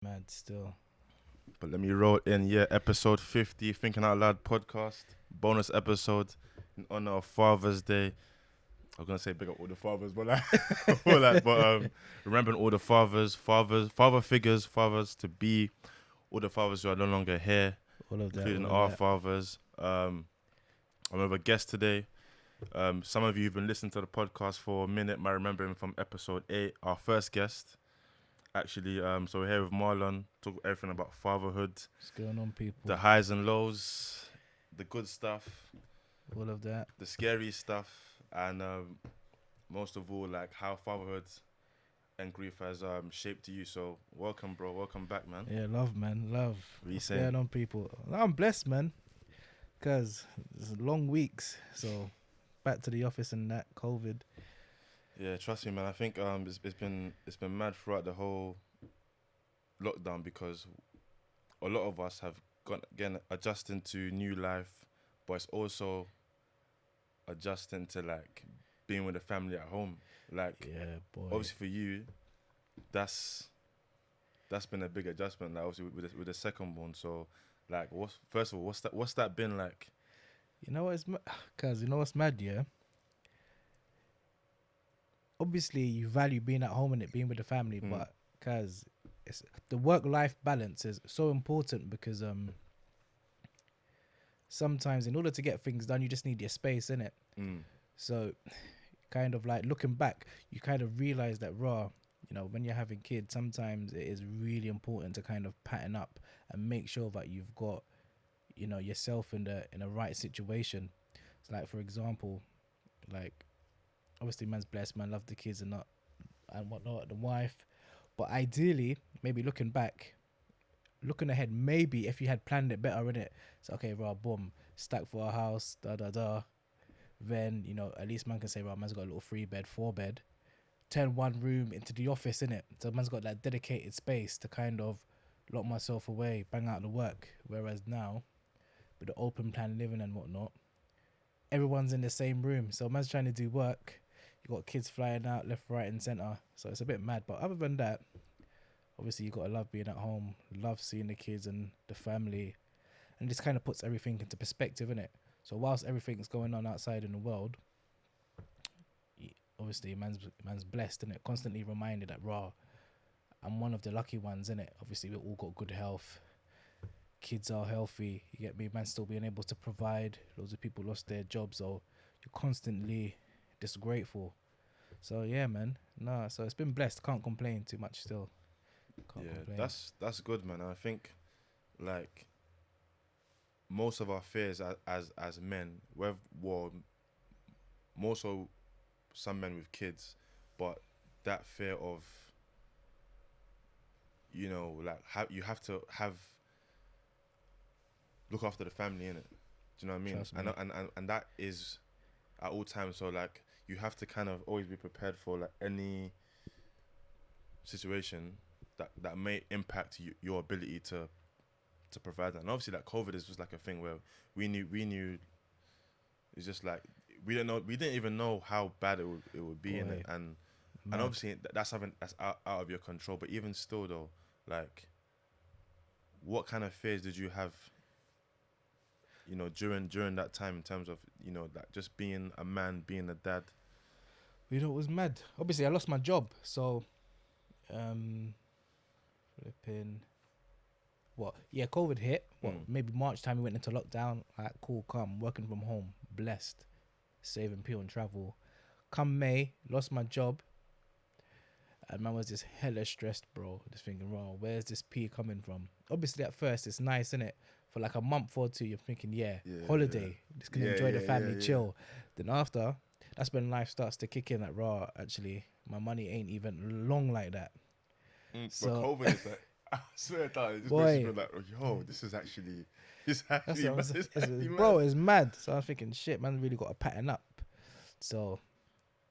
Mad still. But let me roll in, yeah, episode 50, Thinking Out Loud podcast, bonus episode in honor of Father's Day. I was gonna say big up all the fathers, but like, remembering all the father figures, fathers to be, all the fathers who are no longer here, All of that, including all of our that. fathers. I'm with a guest today. Some of you who've been listening to the podcast for a minute might remember him from episode 8, our first guest. Actually, so we're here with Marlon, talk everything about fatherhood, What's going on, the people? highs and lows, the good stuff, All of that. the scary stuff, and most of all, like how fatherhood and grief has shaped you. So welcome, bro. Welcome back, man. Yeah, love, man. Love. What are you What's saying? going on, people? I'm blessed, man. Because it's long weeks. So back to the office and that COVID. Yeah, trust me, man. I think it's been mad throughout the whole lockdown because a lot of us have gone again adjusting to new life, but it's also adjusting to like being with the family at home. Like Yeah, boy. obviously for you, that's that's been a big adjustment. Like obviously with the second one. So like, what's first of all, what's that been like? You know what's Because you know what's mad, yeah? Obviously, you value being at home and it being with the family, Mm, but because it's the work-life balance is so important because sometimes in order to get things done, you just need your space in it. mm, So kind of like looking back, you kind of realize that when you're having kids, sometimes it is really important to kind of pattern up and make sure that you've got, yourself in the right situation. So like for example, like obviously man's blessed, man love the kids and not and whatnot, the wife. But ideally, maybe looking ahead, maybe if you had planned it better in it, so okay, boom, stack for a house, da da da. Then at least man can say, man's got a little 3 bed, 4 bed, turn one room into the office in it. So man's got that dedicated space to kind of lock myself away, bang out the work. Whereas now, with the open plan living and whatnot, everyone's in the same room. So man's trying to do work. You got kids flying out left, right, and center. So it's a bit mad. But other than that, obviously you gotta love being at home, love seeing the kids and the family, and this kind of puts everything into perspective, innit? So whilst everything's going on outside in the world, obviously man's blessed and it constantly reminded that I'm one of the lucky ones in it. Obviously we all got good health, kids are healthy, you get me, man still being able to provide. Loads of people lost their jobs, so you're constantly just grateful. So yeah, man, no, so it's been blessed, can't complain too much still, can't yeah, complain. that's good, man. I think like most of our fears as men, we've well, more so some men with kids, but that fear of like you have to have look after the family in it. Do you know what I mean? Trust And me. and that is at all times. So like you have to kind of always be prepared for like any situation that may impact your ability to provide that. And obviously, like COVID is just like a thing where we knew it's just like we didn't even know how bad it would be in it, Boy, and mad. obviously that's something that's out of your control. But even still, though, like what kind of fears did you have? During that time in terms of like just being a man, being a dad. It was mad. Obviously, I lost my job, so um, flipping what? Yeah, COVID hit. What? Mm, Maybe March time we went into lockdown. Like, cool, calm, working from home, blessed, saving peel and travel. Come May, lost my job, and man was just hella stressed, bro. Just thinking, "Raw, where's this P coming from?" Obviously, at first it's nice, innit? For like a month or two, you're thinking, "Yeah, yeah, holiday, just gonna yeah, enjoy the yeah, yeah, family, yeah. chill." Then after, that's when life starts to kick in. Like, raw, actually, my money ain't even long like that. But So, COVID is like, I swear that it just makes you boy, feel like, oh, yo, this is actually, it's that's actually, what I was. it's It's, actually bro, mad. it's mad. So I'm thinking, shit, man, really got to pattern up. So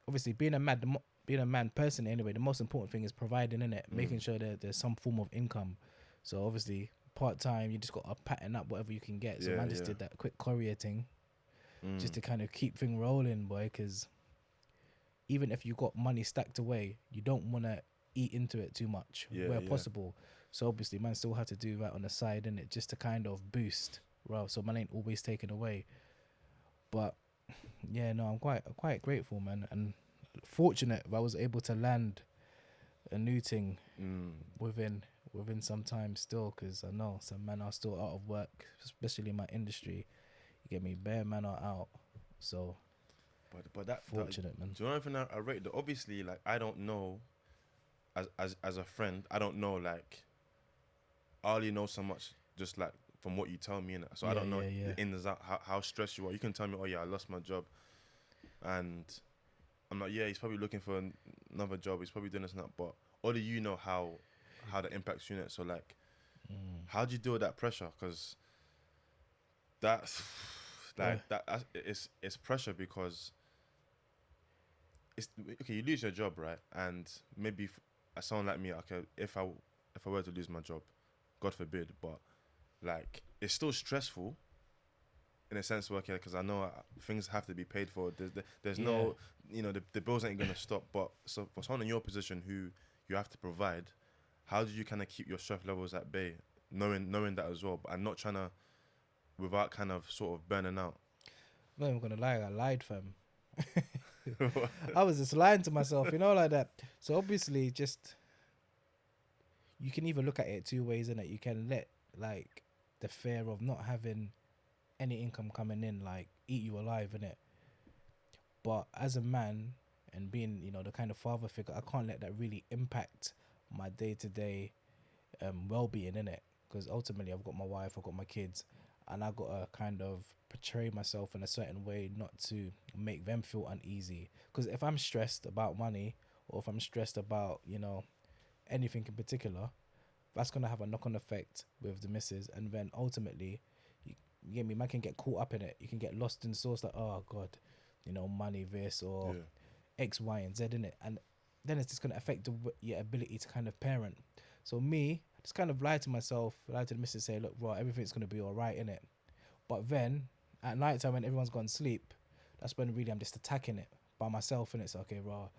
obviously, being a man personally, anyway, the most important thing is providing in it, Mm, making sure that there's some form of income. So obviously, part time, you just got to pattern up whatever you can get. So yeah, man just yeah. did that quick courier thing just Mm, to kind of keep thing rolling, boy. Because even if you got money stacked away, you don't want to eat into it too much yeah, where yeah. possible. So obviously, man still had to do that on the side, innit, just to kind of boost. Well, so man ain't always taken away. But yeah, no, I'm quite grateful, man, and fortunate that I was able to land a new thing Mm. within some time still, because I know some men are still out of work, especially in my industry. You get me, bare men are out. So But that fortunate, man. do you know anything I rate that? Obviously, like I don't know as a friend, I don't know like I only know so much just like from what you tell me, innit? So I Yeah, don't know yeah, yeah, the ins and out how stressed you are. You can tell me, oh yeah, I lost my job, and I'm like, yeah, he's probably looking for another job. He's probably doing this and that. But only you know how that impacts you, innit? So like, mm. how do you deal with that pressure? Because that's Boy. it's pressure because it's okay. You lose your job, right? And maybe as someone like me, okay, if I were to lose my job, God forbid, but like it's still stressful in a sense, okay, because I know things have to be paid for. There's Yeah, no, the bills ain't gonna stop. But so for someone in your position who you have to provide, how do you kind of keep your stress levels at bay, knowing that as well, and not trying to without kind of sort of burning out. I'm not even gonna lie, I lied, fam. I was just lying to myself, like that. So obviously, just you can either look at it two ways, innit? You can let like the fear of not having any income coming in like eat you alive, innit? But as a man and being, the kind of father figure, I can't let that really impact my day to day well being, innit? Because ultimately, I've got my wife, I've got my kids, and I gotta kind of portray myself in a certain way not to make them feel uneasy. Because if I'm stressed about money, or if I'm stressed about, anything in particular, that's gonna have a knock on effect with the missus, and then ultimately, you get me, man can get caught up in it. You can get lost in source like, oh god, money this or Yeah, X, Y, and Z in it, and then it's just gonna affect your ability to kind of parent. So me, I just kind of lied to myself, lied to the missus, say, look, bro, everything's gonna be all right in it. But then at night time when everyone's gone to sleep, that's when really I'm just attacking it by myself, and it's okay, bro.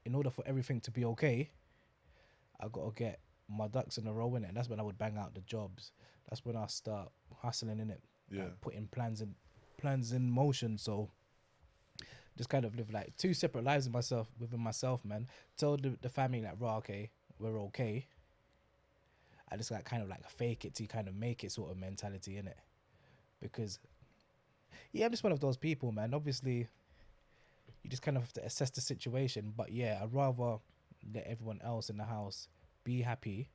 In order for everything to be okay, I gotta get my ducks in a row in it. And that's when I would bang out the jobs. That's when I start hustling in it, yeah. like putting plans in motion. So just kind of live like two separate lives within myself, man. Tell the family like, raw, okay, we're okay. I just like kind of like fake it to kind of make it sort of mentality in it. Because yeah, I'm just one of those people, man. Obviously, you just kind of have to assess the situation. But yeah, I'd rather let everyone else in the house be happy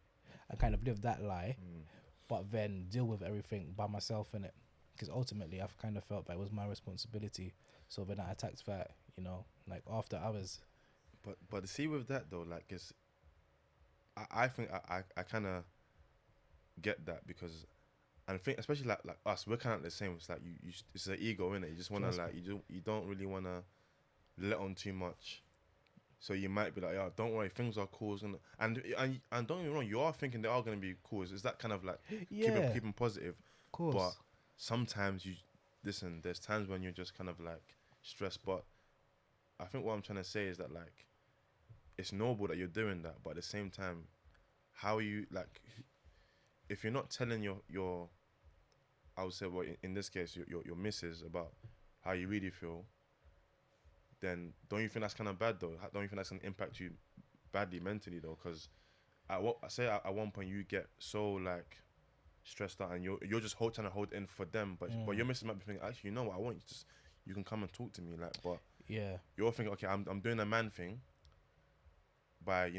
and kind of live that lie, Mm. but then deal with everything by myself in it. Because ultimately, I've kind of felt that it was my responsibility. So then I attacked that, like after hours. But see with that though, like I think I kind of get that because and I think especially like us, we're kind of the same. It's like it's an ego in it. You just wanna Trust me. like you don't really wanna let on too much. So you might be like, yeah, don't worry, things are cool, and don't get me wrong, you are thinking they are gonna be cool. It's that kind of like Yeah, keep them positive, of but course. sometimes you listen. There's times when you're just kind of like stressed, but I think what I'm trying to say is that like it's noble that you're doing that, but at the same time, how are you like if you're not telling your I would say well in this case your missus about how you really feel, then don't you think that's kind of bad though? Don't you think that's gonna impact you badly mentally though? Because at what I say at one point you get so like stressed out and you're just trying to hold in for them, but Mm, your missus might be thinking actually you know what I want you just you can come and talk to me like, but yeah, you're thinking okay I'm doing a man thing by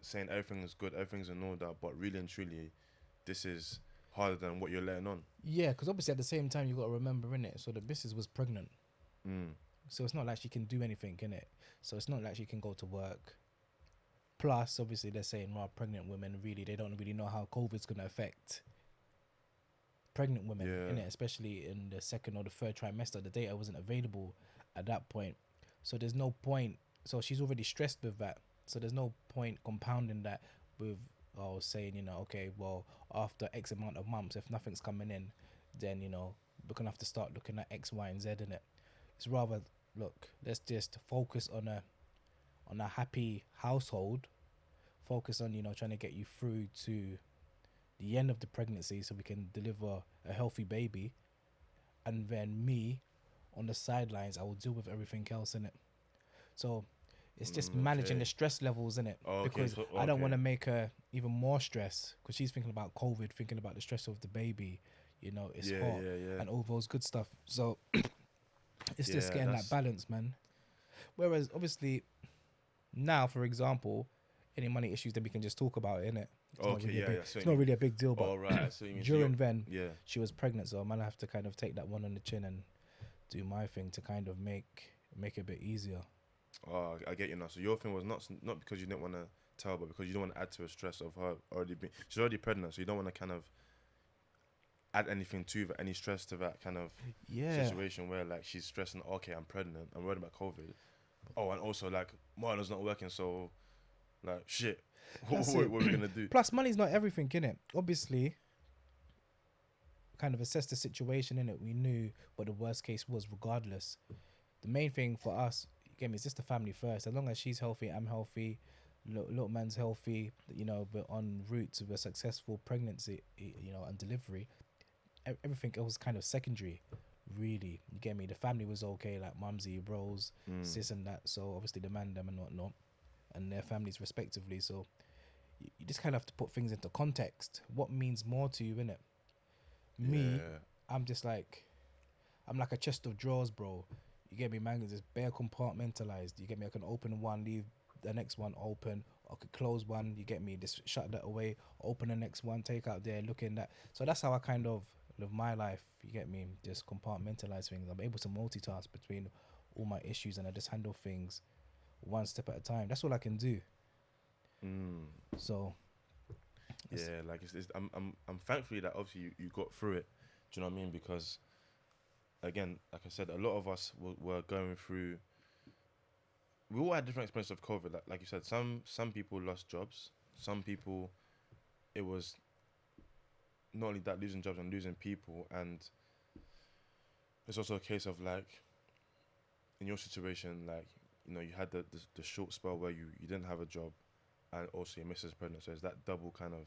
saying everything is good, everything's in order, but really and truly this is harder than what you're letting on. yeah. Because obviously at the same time you got to remember in it. So the missus was pregnant, Mm. so it's not like she can do anything in it. So it's not like she can go to work. Plus, obviously, they're saying, well, pregnant women really they don't really know how COVID's gonna affect pregnant women Yeah. in it, especially in the second or the third trimester. The data wasn't available at that point, so there's no point. So she's already stressed with that. So there's no point compounding that with saying, okay, well, after X amount of months, if nothing's coming in, then we're gonna have to start looking at X, Y, and Z in it. It's rather look, let's just focus on a happy household. Focus on trying to get you through to the end of the pregnancy so we can deliver a healthy baby, and then me on the sidelines, I will deal with everything else in it. So it's just managing Okay. the stress levels in it, Oh, okay. because So I don't want to okay. make her even more stress, because she's thinking about COVID, thinking about the stress of the baby. You know, it's Yeah, hot yeah, yeah, and all those good stuff. So it's just yeah. getting that That's balance, man. Whereas obviously now, for example, any money issues, then we can just talk about it, innit? It's not okay. really a Yeah, big, yeah. So it's you not mean, really a big deal. But all right. So you mean, so you're, during then, yeah. she was pregnant, so man, I have to kind of take that one on the chin and do my thing to kind of make it a bit easier. Oh, I get you now. So your thing was not because you didn't want to tell, but because you don't want to add to a stress of her already being. She's already pregnant, so you don't want to kind of add anything to that, any stress to that kind of Yeah, situation where like she's stressing. Okay, I'm pregnant. I'm worried about COVID. Oh, and also like Marlon's not working, so like shit. that's What it. are we gonna do? Plus, money's not everything, innit? Obviously, kind of assess the situation in it. We knew what the worst case was, regardless. The main thing for us, again, is just the family first. As long as she's healthy, I'm healthy, little man's healthy. You know, we're on route to a successful pregnancy. You know, and delivery. Everything else kind of secondary. Really, you get me. The family was okay, like mumsy, bros, Mm. sis, and that. So obviously the man, them, and whatnot, and their families respectively. So you just kind of have to put things into context. What means more to you, innit? Me, Yeah. I'm just like, I'm like a chest of drawers, bro. You get me, man? It's just bare compartmentalized. You get me? I can open one, leave the next one open. I could close one. You get me? Just shut that away. Open the next one. Take out there. Look in that. So that's how I kind of live my life. You get me? Just compartmentalize things. I'm able to multitask between all my issues, and I just handle things one step at a time. That's all I can do. Mm. So Yeah, like I'm thankfully that obviously you got through it. Do you know what I mean? Because again, like I said, a lot of us were going through. We all had different experiences of COVID. Like you said, some people lost jobs. Some people, it was not only that losing jobs and losing people, and it's also a case of like in your situation, like you had the short spell where you didn't have a job, and also your missus pregnant. So it's that double kind of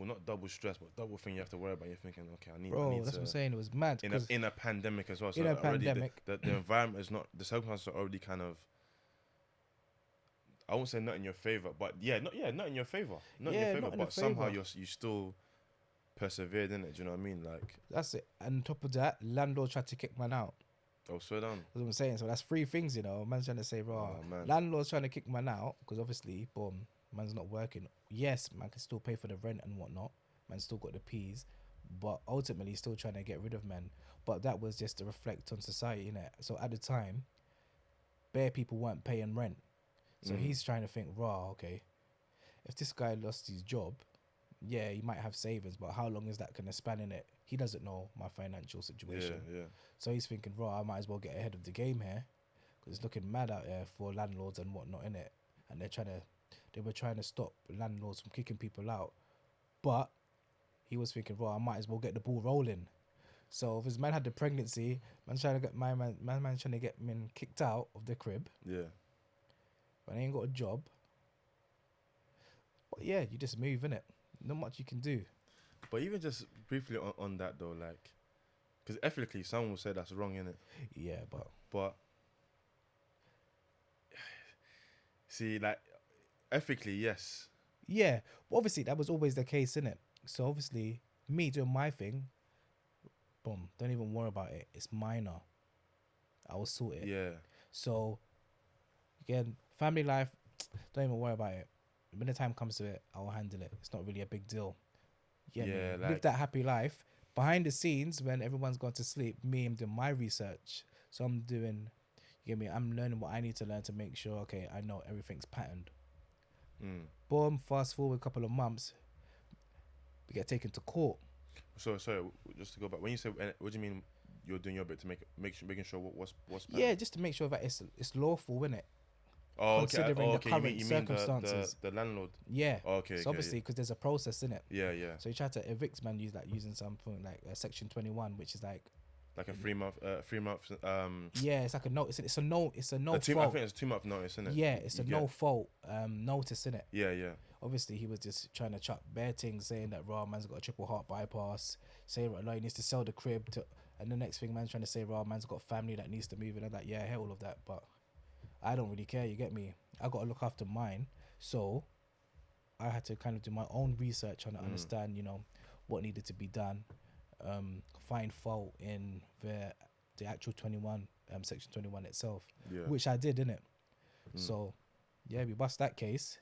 not double stress, but double thing you have to worry about. You're thinking, okay, I bro, need that's what I'm to saying. It was mad in a because in a pandemic as well. in So a already pandemic, the environment is not, the circumstances are already kind of, I won't say not in your favor, but not in your favor, not in your yeah, favor. not in a But somehow favor. you still persevered in it. Do you know what I mean? Like, That's it. And on top of that, landlord tried to kick man out. oh, swear down. That's what I'm saying. So that's three things, you know. Man's trying to say, raw. Oh man. Landlord's trying to kick man out because obviously, boom, man's not working. Yes, man can still pay for the rent and whatnot. Man still got the P's, but ultimately still trying to get rid of men. But that was just to reflect on society, innit? So at the time, bare people weren't paying rent. So Mm. he's trying to think, raw, okay, if this guy lost his job, yeah, he might have savings, but how long is that going to span in it? He doesn't know my financial Yeah, situation. yeah. So he's thinking, right, I might as well get ahead of the game here because it's looking mad out there for landlords and whatnot in it. And they were trying to stop landlords from kicking people out. But he was thinking, right, I might as well get the ball rolling. So if his man had the pregnancy, man's trying to get my man trying to get men kicked out of the crib, Yeah. but they ain't got a job. But yeah, you just move in it. Not much you can do. But even just briefly on that though, like, because ethically, someone will say that's wrong, innit? Yeah, but But see, like, ethically, yes. yeah, but obviously that was always the case, innit? So obviously, me doing my thing, boom, don't even worry about it. It's minor. I will sort it. Yeah. So again, family life, don't even worry about it. When the time comes to it, I'll handle it. It's not really a big deal. Yeah, me Yeah, live like, that happy life. Behind the scenes, when everyone's gone to sleep, me, I'm doing my research. So I'm doing, you get me? I'm learning what I need to learn to make sure, okay, I know everything's patterned. mm. Boom, fast forward a couple of months, we get taken to court. So sorry, just to go back. When you say, what do you mean? You're doing your bit to making sure what's Yeah, planned? just to make sure that it's lawful, innit? Oh, okay. Considering Oh, the okay. current You mean circumstances. the landlord? Yeah. Oh, okay. So Okay. obviously, because there's a process in it. Yeah. Yeah. So you try to evict man using something like Section 21, which is like, Like a 3 month. 3 months. yeah, it's like a notice. It's a no I fault. think it's 2 month notice, isn't it? Yeah, it's You a get. no fault notice in it. Yeah. Yeah. obviously he was just trying to chuck bare things, saying that raw man's got a triple heart bypass, saying like he needs to sell the crib to, and the next thing man's trying to say raw man's got family that needs to move in, and that, yeah, I hear all of that, but I don't really care, you get me? I got to look after mine. So I had to kind of do my own research on to understand, you know, what needed to be done, find fault in the actual 21, section 21 itself, Yeah. which I did, innit? So yeah, we bust that case,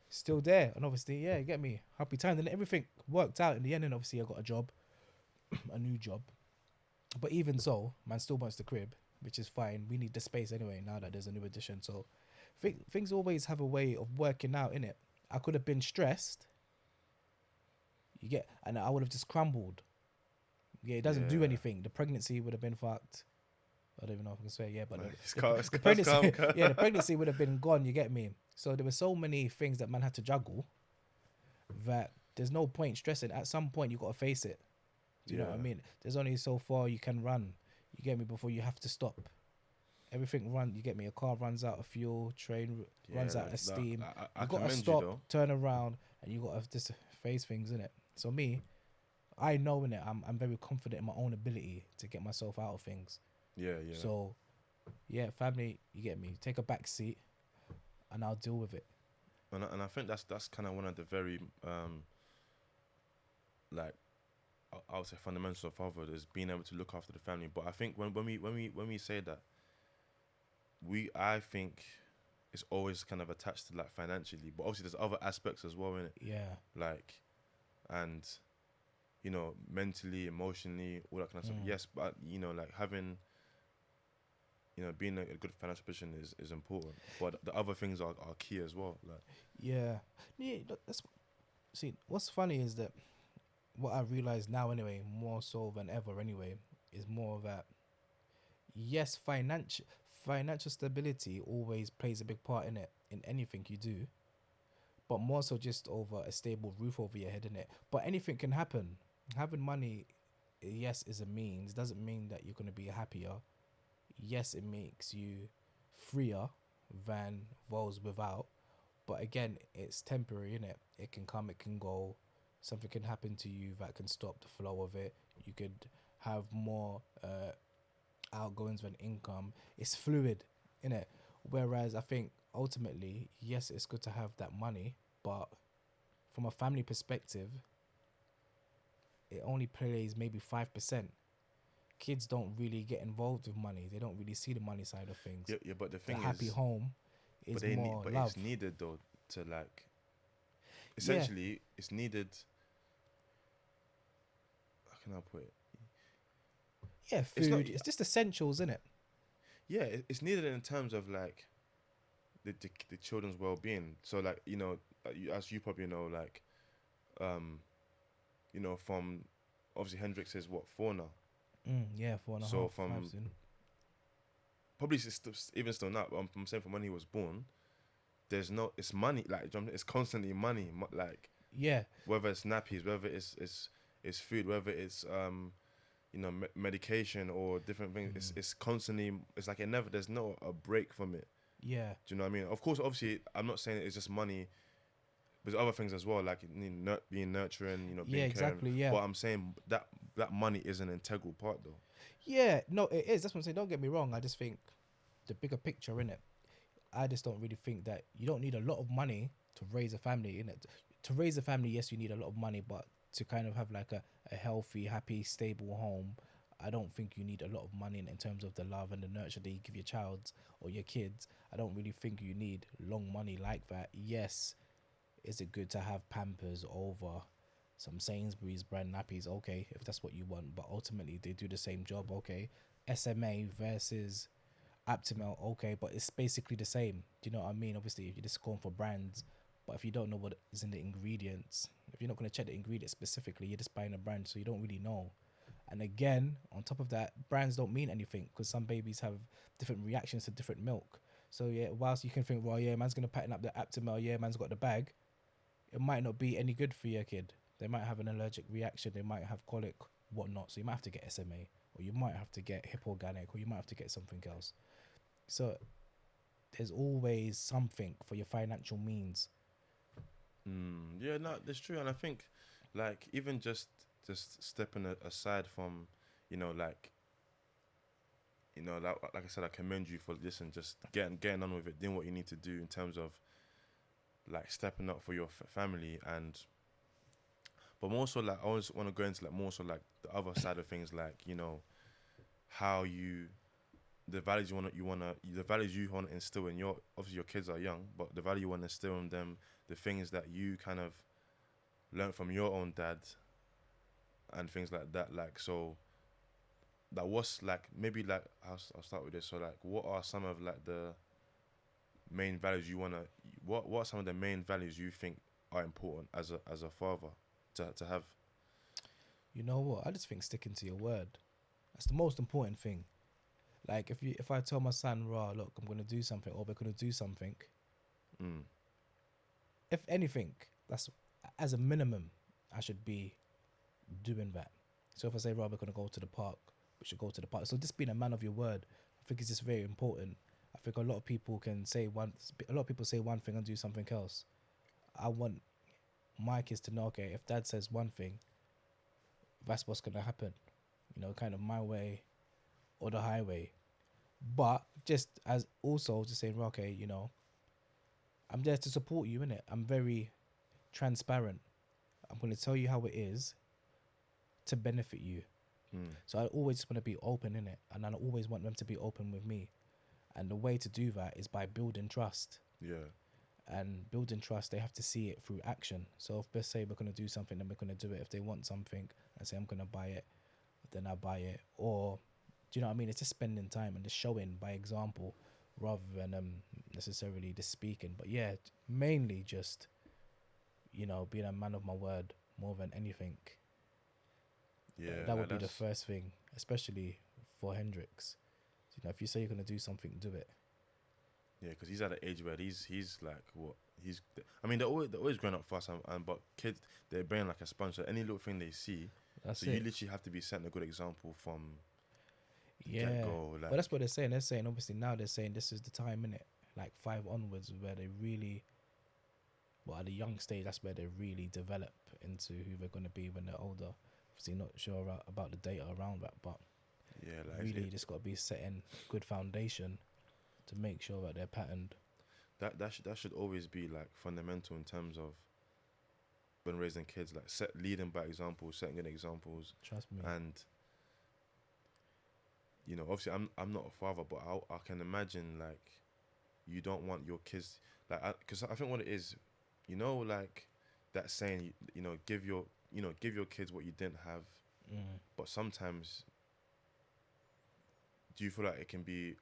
still there, and obviously, yeah, you get me, happy times, and everything worked out in the end, and obviously I got a job, a new job. But even so, man still wants the crib, which is fine. We need the space anyway now that there's a new addition. So things always have a way of working out, innit? I could have been stressed, you get, and I would have just crumbled. Yeah, it doesn't do Yeah. anything. The pregnancy would have been fucked. I don't even know if I can swear, yeah, but It's calm, it's the calm, it's pregnancy, calm. yeah, the pregnancy would have been gone. You get me? So there were so many things that man had to juggle that there's no point stressing. At some point, you got to face it. Do you know what I Yeah. mean? There's only so far you can run. You get me? Before you have to stop. Everything run. You get me? A car runs out of fuel. Train runs out of steam. I You got to commend you stop, though. turn around, and you got to just face things, innit? So me, I know in it. I'm very confident in my own ability to get myself out of things. Yeah, yeah. So, yeah, family, you get me. Take a back seat, and I'll deal with it. And I think that's kind of one of the very like I would say fundamentals of fatherhood is being able to look after the family. But I think when we say that, I think it's always kind of attached to like financially, but obviously there's other aspects as well in it, Yeah. like, and you know, mentally, emotionally, all that kind of stuff. Yes, but you know, like having, you know, being a good financial position is important, but the other things are key as well. Like, Yeah. That's, see, what's funny is that what I realize now, anyway, more so than ever, anyway, is more that yes, financial stability always plays a big part in it in anything you do, but more so just over a stable roof over your head, in it. But anything can happen. Having money, yes, is a means. Doesn't mean that you're gonna be happier. Yes, it makes you freer than those without. But again, it's temporary, innit? It can come, it can go. Something can happen to you that can stop the flow of it. You could have more outgoings than income. It's fluid, innit? Whereas I think ultimately, yes, it's good to have that money, but from a family perspective, it only plays maybe 5%. Kids don't really get involved with money. They don't really see the money side of things. yeah, but the The thing happy is, home is more but love. it's needed though to like, Yeah. essentially, it's needed. How can I put it? Yeah, It's not. food. It's just essentials, isn't it? Yeah, it's needed in terms of like the children's well-being. So like, you know, as you probably know, like, you know, from obviously Hendrix is what, 4 now. Yeah, 4.5, So 5 from soon. probably even still now, but I'm saying from when he was born, there's no, it's money, like, do you know what I mean? It's constantly money, like Yeah, whether it's nappies, whether it's food, whether it's you know, medication or different things. It's constantly, it's like it never, there's no a break from it. yeah, Do you know what I mean? Of course, obviously, I'm not saying it's just money. There's other things as well, like being nurturing, you know, being yeah, caring. exactly, yeah. But I'm saying that money is an integral part, though. Yeah, no, it is. That's what I'm saying. Don't get me wrong. I just think the bigger picture in it. I just don't really think that you don't need a lot of money to raise a family. In it, to raise a family, yes, you need a lot of money, but to kind of have like a healthy, happy, stable home, I don't think you need a lot of money in terms of the love and the nurture that you give your child or your kids. I don't really think you need long money like that. Yes, is it good to have Pampers over some Sainsbury's brand nappies? Okay, if that's what you want, but ultimately they do the same job. Okay, SMA versus Aptamel, okay, but it's basically the same. Do you know what I mean? Obviously, if you're just going for brands, but if you don't know what is in the ingredients, if you're not going to check the ingredients specifically, you're just buying a brand, so you don't really know. And again, on top of that, brands don't mean anything because some babies have different reactions to different milk. So yeah, whilst you can think, well, yeah, man's gonna pattern up the Aptamel, yeah, man's got the bag, it might not be any good for your kid. They might have an allergic reaction, they might have colic, whatnot. So you might have to get SMA, or you might have to get hip organic, or you might have to get something else. So there's always something for your financial means. Yeah, no, that's true, and I think, like, even just stepping aside from, like, like I said, I commend you for this and just getting on with it, doing what you need to do in terms of like stepping up for your family, and but more so like I always want to go into like more so like the other side of things, like how you the values the values you want to instill in your obviously your kids are young, but the value you want to instill in them, the things that you kind of learned from your own dad and things like that. Like so, that was like maybe like I'll start with this. So like, what are some of like the main values you wanna? What are some of the main values you think are important as a father to have? You know what? I just think sticking to your word. That's the most important thing. Like if I tell my son, "Rah, look, I'm gonna do something," or we're gonna do something. Mm, If anything, that's as a minimum, I should be doing that. So if I say, "Rah, we're gonna go to the park," we should go to the park. So just being a man of your word, I think is just very important. I think a lot of people can say one. A lot of people say one thing and do something else. I want my kids to know, okay, if dad says one thing, that's what's gonna happen. Kind of my way or the highway. But just as also just saying, okay, I'm there to support you in it. I'm very transparent. I'm going to tell you how it is to benefit you. mm, So I always just want to be open in it, and I always want them to be open with me. And the way to do that is by building trust. yeah, And building trust, they have to see it through action. So if they say we're going to do something, then we're going to do it. If they want something, I say I'm going to buy it, then I buy it. Or do you know what I mean? It's just spending time and just showing by example rather than necessarily just speaking. But yeah, mainly just being a man of my word more than anything. yeah. That Like would be the that's first thing, especially for Hendrix. If you say you're gonna do something, do it. yeah, because he's at an age where he's like what he's. I mean, they're always growing up fast, and but kids they're brain like a sponge. So any little thing they see, so That's you it. literally have to be setting a good example from the get Yeah. go. But that's Like what they're saying. They're saying obviously now they're saying this is the time in it, like 5 onwards, where they really, well, at a young stage, that's where they really develop into who they're gonna be when they're older. Obviously, not sure about the data around that, but yeah, like really, you just got to be setting good foundation to make sure that they're patterned. that should always be like fundamental in terms of when raising kids, like leading by example, setting good examples, Trust me. and obviously I'm not a father, but I can imagine like you don't want your kids like because I think what it is, like that saying, give your kids what you didn't have, Mm. but sometimes do you feel like it can be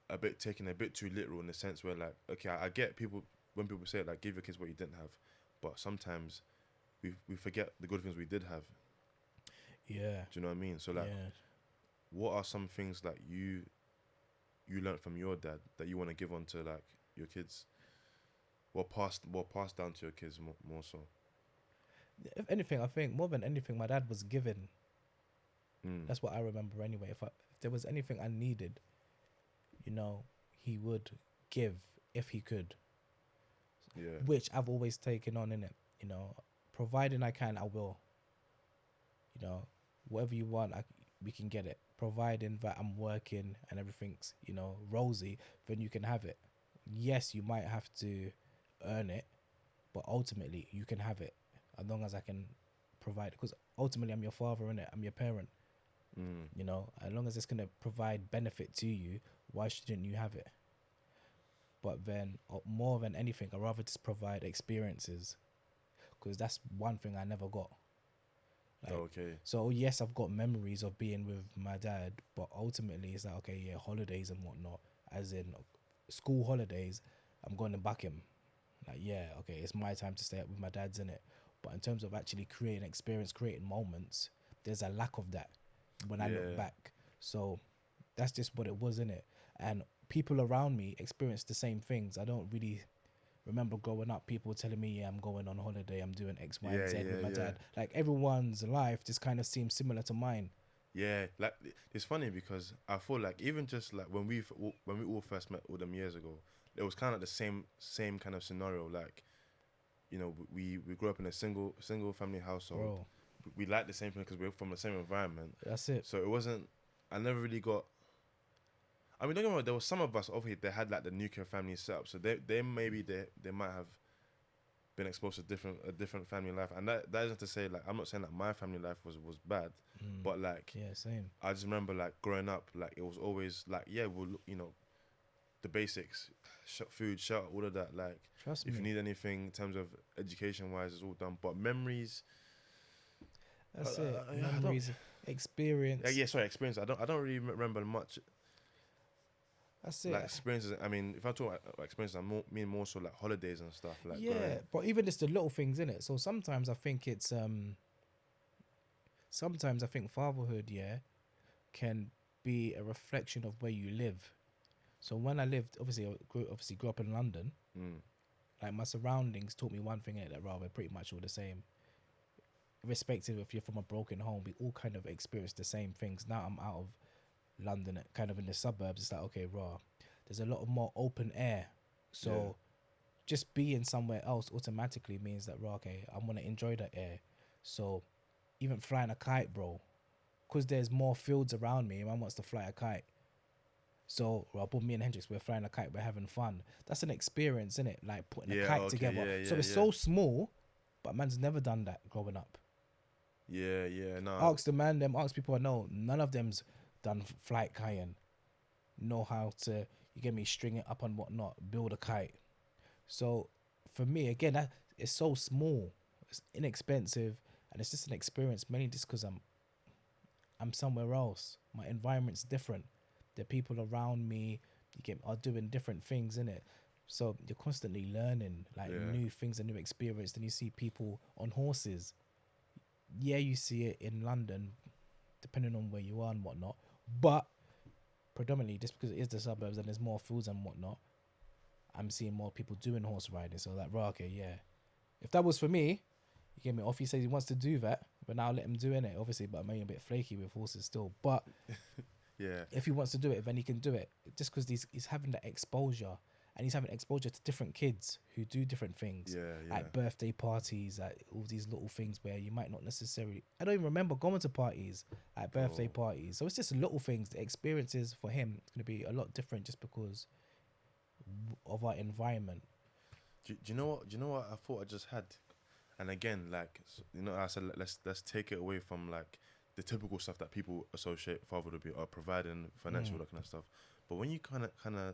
a bit taken a bit too literal in the sense where like okay I get people when people say like give your kids what you didn't have, but sometimes we forget the good things we did have. Yeah. Do you know what I mean? So like, Yeah. what are some things that you learned from your dad that you want to give on to like your kids? What passed down to your kids more so? If anything, I think more than anything, my dad was giving. Mm, That's what I remember anyway. If there was anything I needed, he would give if he could, yeah, which I've always taken on in it. Providing I can, I will. Whatever you want, we can get it. Providing that I'm working and everything's rosy, then you can have it. Yes, you might have to earn it, but ultimately you can have it as long as I can provide. Because ultimately, I'm your father, in it. I'm your parent. mm, As long as it's gonna provide benefit to you, why shouldn't you have it? But then, more than anything, I rather just provide experiences because that's one thing I never got. Like, okay, so yes, I've got memories of being with my dad, but ultimately, it's like okay, yeah, holidays and whatnot, as in school holidays, I'm going to back him. Like, yeah, okay, it's my time to stay up with my dad's in it. But in terms of actually creating experience, creating moments, there's a lack of that when I look yeah, back. So that's just what it was in it. And people around me experienced the same things. I don't really remember growing up, people telling me, yeah, I'm going on holiday, I'm doing X, Y, and yeah, Z with yeah, my yeah, dad. Like everyone's life just kind of seems similar to mine. yeah. Like it's funny because I feel like even just like when we all first met all them years ago, it was kind of the same kind of scenario. Like, you know, we grew up in a single family household. bro. We liked the same thing because we're from the same environment. That's it. So it wasn't. I never really got. I mean, don't get me wrong. There was some of us over here that had like the nuclear family setup. So they maybe they might have been exposed to a different family life. And that isn't to say like I'm not saying that my family life was bad, but like Yeah, same. I just remember like growing up, like it was always like you know, the basics, food, shelter, all of that. Like Trust if me. you need anything in terms of education wise, it's all done. But memories, That's it. I don't. Memories, experience. Yeah, sorry, experience. I don't really remember much That's it. like experiences. I mean, if I talk about experiences, I mean more so like holidays and stuff. Like Yeah, but even just the little things in it. So sometimes I think it's sometimes I think fatherhood, yeah, can be a reflection of where you live. So when I lived, obviously, grew up in London. Mm, Like my surroundings taught me one thing, innit, that rather pretty much all the same. Irrespective if you're from a broken home, we all kind of experience the same things. Now I'm out of London, kind of in the suburbs. It's like, okay, raw. There's a lot of more open air. So just being somewhere else automatically means that, raw, okay, I'm gonna enjoy that air. So even flying a kite, bro, because there's more fields around me, man wants to fly a kite. So, well, me and Hendrix, we're flying a kite, we're having fun. That's an experience, isn't it? Like putting a kite together. So it's so small, but man's never done that growing up. no. Ask people I know, none of them's done flight kiting, know how to, you get me, string it up and whatnot, build a kite. So for me, again, that it's so small, it's inexpensive, and it's just an experience, mainly just because I'm somewhere else. My environment's different. The people around me, are doing different things in it. So you're constantly learning like new things and new experience. Then you see people on horses. Yeah, you see it in London, depending on where you are and whatnot. But predominantly, just because it is the suburbs and there's more fields and whatnot, I'm seeing more people doing horse riding. So like, right, okay, yeah. If that was for me, you get me. Off, he says he wants to do that, but now let him do it, obviously. But I'm maybe a bit flaky with horses still. But Yeah. if he wants to do it, then he can do it. Just because he's having that exposure, and he's having exposure to different kids who do different things, like birthday parties, like all these little things where you might not necessarily. I don't even remember going to parties, like birthday parties. So it's just little things. The experiences for him it's going to be a lot different just because of our environment. Do you know what? Do you know what I thought I just had? And again, like you know, I said let's take it away from like the typical stuff that people associate fatherhood with, or providing financial that kind of stuff. But when you kind of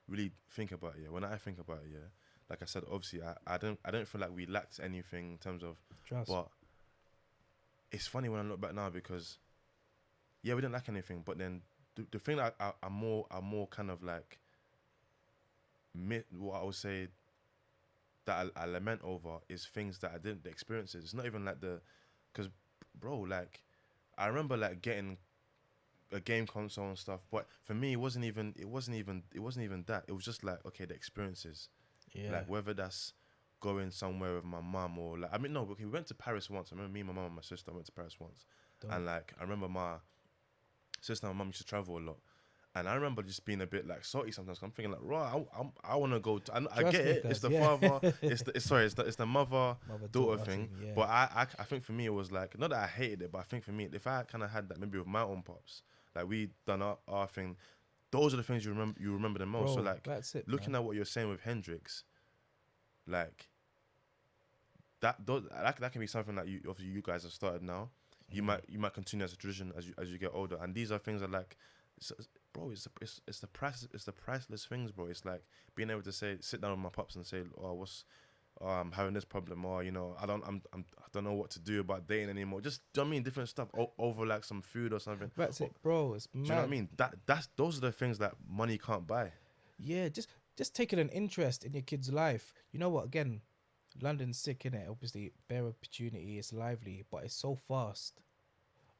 really think about it, when I think about it, like I said, obviously I don't feel like we lacked anything in terms of Trust. But it's funny when I look back now because we didn't lack anything. But then the thing that I'm more kind of like what I would say that I lament over is things that I didn't, the experiences. It's not even like because bro, like I remember like getting a game console and stuff, but for me it wasn't even that. It was just like, okay, the experiences. Yeah. Like whether that's going somewhere with my mum or like, I mean, no, okay, we went to Paris once. I remember me, my mum and my sister went to Paris once. And like, I remember my sister and my mum used to travel a lot. And I remember just being a bit like salty sometimes. I'm thinking like, right, I want to go. I get it. It's the father. It's the mother daughter thing. Yeah. But I think for me it was like, not that I hated it, but I think for me, if I kind of had that maybe with my own pops, like we done our thing, those are the things you remember the most. Bro, so like that's it, looking man. at what you're saying with Hendrix, like that can be something that obviously you guys have started now. You might continue as a tradition as you get older, and these are things that like. Bro, it's the priceless things, bro. It's like being able to sit down with my pops and say, I'm having this problem, or I don't know what to do about dating anymore. Just do you know what I mean, different stuff over like some food or something. That's it, bro. It's mad. Do you know what I mean? Those are the things that money can't buy. Yeah, just taking an interest in your kid's life. You know what? Again, London's sick, innit? Obviously, bare opportunity. It's lively, but it's so fast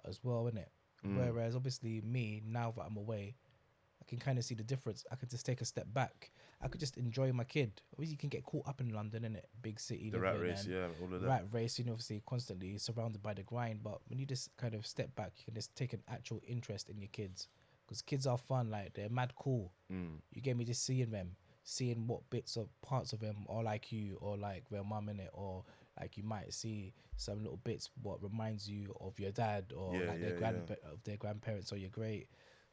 as well, innit? Whereas obviously me, now that I'm away, I can kind of see the difference. I can just take a step back. I could just enjoy my kid. Obviously, you can get caught up in London, innit? Big city. The rat race, all of that. Rat race, obviously constantly surrounded by the grind. But when you just kind of step back, you can just take an actual interest in your kids. Because kids are fun, like they're mad cool. You get me just seeing them. seeing what bits of parts of them are like you or like their mum in it, or like you might see some little bits what reminds you of your dad or Yeah, like their yeah, yeah. of their grandparents or your great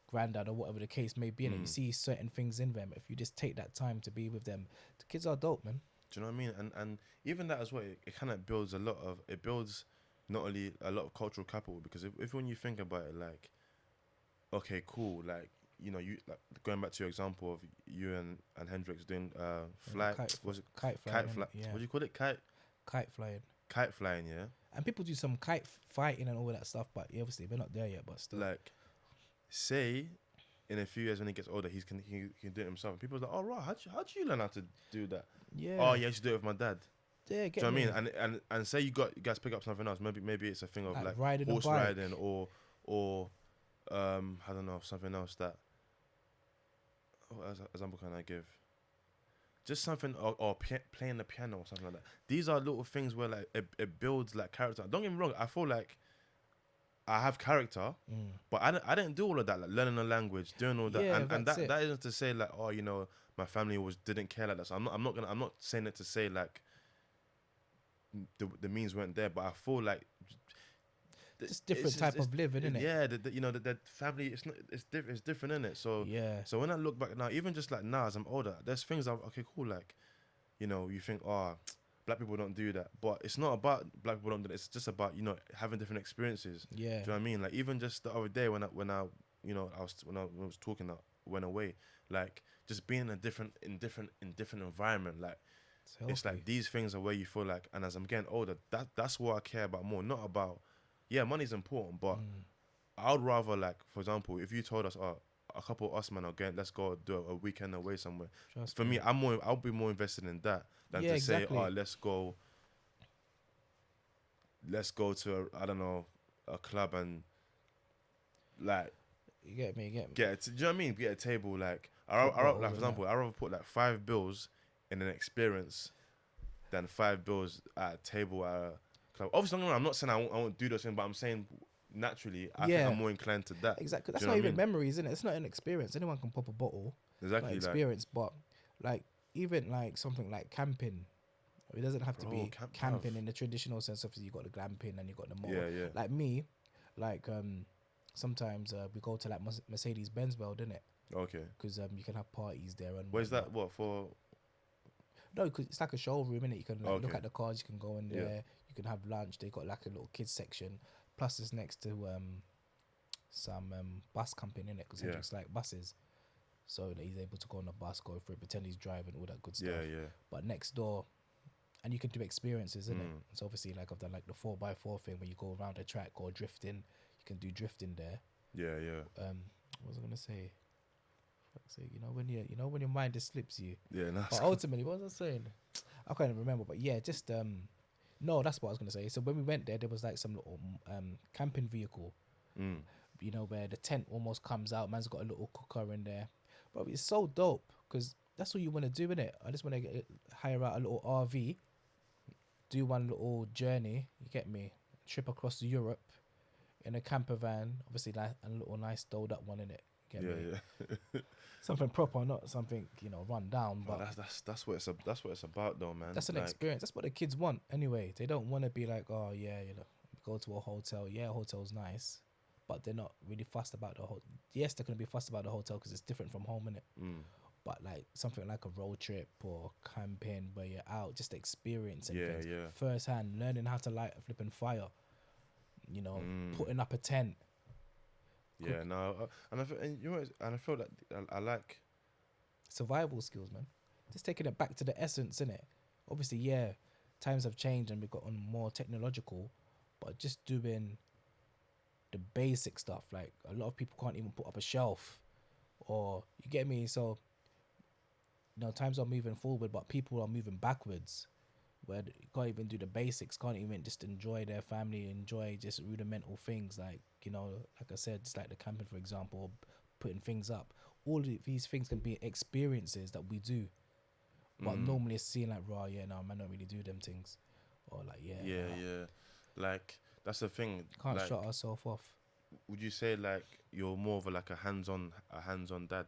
granddad or whatever the case may be. And you Mm. see certain things in them. If you just take that time to be with them, the kids are dope, man. Do you know what I mean? And even that as well, it kind of builds it builds not only a lot of cultural capital, because if when you think about it, like, okay, cool, like, you like going back to your example of you and Hendrix doing flight, was it Kite flying, kite flight? yeah, What do you call it? kite flying. Kite flying, yeah. And people do some fighting and all that stuff, but obviously we're not there yet. But still, Like, say in a few years when he gets older, he can do it himself. And people are like, oh, right, how'd you learn how to do that? yeah, Oh, yeah, I used to do it with my dad. yeah, Do get you know me. what I mean? And say you guys pick up something else. Maybe it's a thing of like Riding a horse bike. riding or I don't know, something else that. What example can I give? Just something or playing the piano or something like that. These are little things where like it builds like character. Don't get me wrong. I feel like I have character, but I didn't do all of that, like learning a language, doing all that, Yeah, and that's it. that isn't to say like, oh, my family didn't care like that. So I'm not saying it to say like the means weren't there, but I feel like Just different type of living, innit? yeah, the family, it's different, innit? So Yeah. so when I look back now, even just like now as I'm older, there's things okay, cool, like, you think, oh, black people don't do that, but it's not about black people don't do that. It's just about having different experiences. Yeah. Do you know what I mean? Like even just the other day when I when I was talking, I went away, like just being in different environment, like it's like these things are where you feel like, and as I'm getting older, that's what I care about more, not about, yeah, money's important, but I would rather, like, for example, if you told us, oh, a couple of us man are going, let's go do a weekend away somewhere. Trust For me. me, I'll be more invested in that than Yeah, to say, exactly. oh, let's go to I don't know, a club and like You get me. do you know what I mean? Get a table, like Pop bottles like for and that. example, I rather put like £5 in an experience than £5 at a table at a club. Obviously, I'm not saying I won't do those things, but I'm saying naturally, I think Yeah. I'm more inclined to that. Exactly. Do That's you know not what I even mean? memories, isn't it? It's not an experience. Anyone can pop a bottle. Not Exactly, like, experience, but like even like something like camping. It doesn't have to bro, be camping in the traditional sense. Obviously, you got the glamping and you got the motor. yeah. Like me, like sometimes we go to like Mercedes Benz World, innit? Okay. Because you can have parties there and Where's whatnot. that? What for? No, because it's like a showroom, innit? You can like, look Okay. at the cars. You can go in Yeah. there. You can have lunch. They got like a little kids section. Plus, it's next to some bus company, innit? Because Yeah. Hendrix like buses, so that he's able to go on a bus, go through it, pretend he's driving, all that good stuff. Yeah. But next door, and you can do experiences, innit? Mm. So obviously, like I've done like the 4x4 thing where you go around the track or drifting. You can do drifting there. Yeah. What was I gonna say? Fuck's sake, when your mind just slips you. Yeah. No. But ultimately, what was I saying? I can't even remember. But yeah, just no, that's what I was gonna say. So when we went there was like some little camping vehicle, Mm. where the tent almost comes out. Man's got a little cooker in there, but it's so dope because that's all you want to do, innit? I just want to hire out a little RV, do one little journey. You get me? Trip across Europe in a camper van, obviously like a little nice dolled up one in it. Get me? Yeah. Something proper, not something run down. But That's what it's about, though, man. that's an Like, experience. That's what the kids want anyway. They don't want to be like, oh yeah, go to a hotel. Yeah, a hotel's nice, but they're not really fussed about the hotel. Yes, they're gonna be fussed about the hotel because it's different from home, innit? Mm. But like something like a road trip or camping where you're out, just experiencing things Yeah. firsthand, learning how to light a flipping fire, putting up a tent. Yeah, no, and I feel like I like. Survival skills, man. Just taking it back to the essence, innit? Obviously, yeah, times have changed and we've gotten more technological, but just doing the basic stuff. Like a lot of people can't even put up a shelf, or you get me. So, times are moving forward, but people are moving backwards. Where you can't even do the basics, can't even just enjoy their family, enjoy just rudimental things like like I said, just like the camping, for example, putting things up. All of these things can be experiences that we do, but normally it's seen like, raw, yeah, no, man, don't really do them things, or like, yeah, Yeah. Like that's the thing. can't like, shut ourselves off. Would you say like you're more of a hands-on dad?